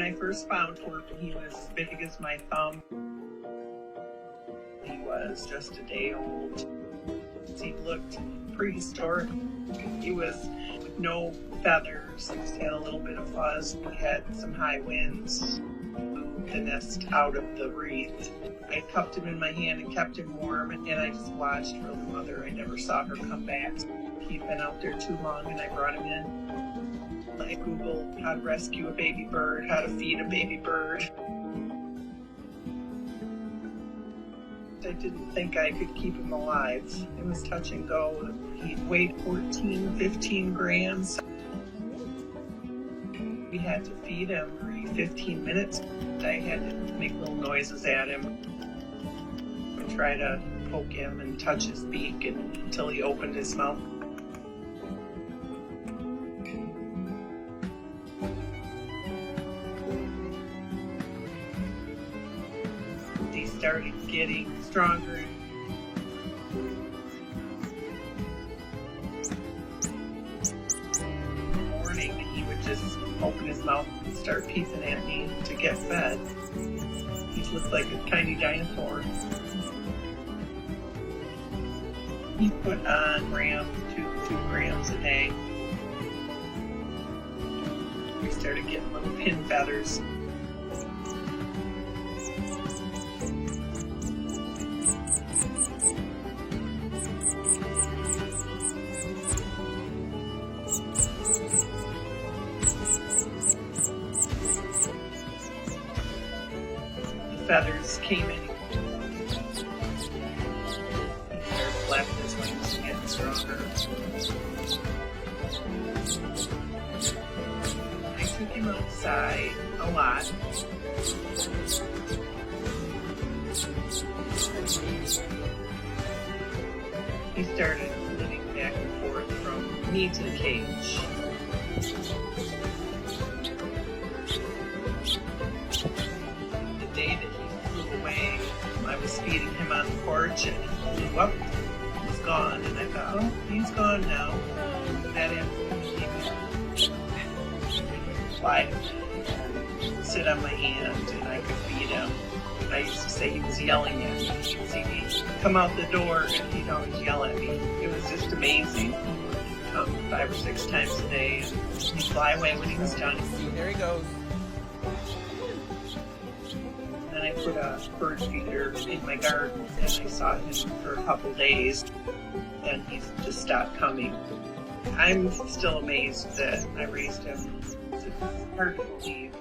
When I first found him, he was as big as my thumb. He was just a day old. He looked prehistoric. He was with no feathers. He just had a little bit of fuzz. We had some high winds. The nest out of the wreath. I cupped him in my hand and kept him warm, and I just watched for the mother. I never saw her come back. He'd been out there too long, and I brought him in. I Googled how to rescue a baby bird, how to feed a baby bird. I didn't think I could keep him alive. It was touch and go. He weighed 14, 15 grams. We had to feed him every 15 minutes. I had to make little noises at him. I try to poke him and touch his beak until he opened his mouth. He started getting stronger. In the morning, he would just open his mouth and start peeping at me to get fed. He looked like a tiny dinosaur. He put on ram 2 grams a day. We started getting little pin feathers. Feathers came in. He started flapping his wings and getting stronger. I took him outside a lot. He started moving back and forth from me to the cage. I was feeding him on the porch and he flew up, he was gone, and I thought, oh, he's gone now. That afternoon he would fly and sit on my hand and I could feed him. I used to say he was yelling at me. He'd see me come out the door and he'd always yell at me. It was just amazing. He'd come 5 or 6 times a day and he'd fly away when he was done. There he goes. And I put a bird feeder in my garden and I saw him for a couple days and he just stopped coming. I'm still amazed that I raised him. It's hard to believe.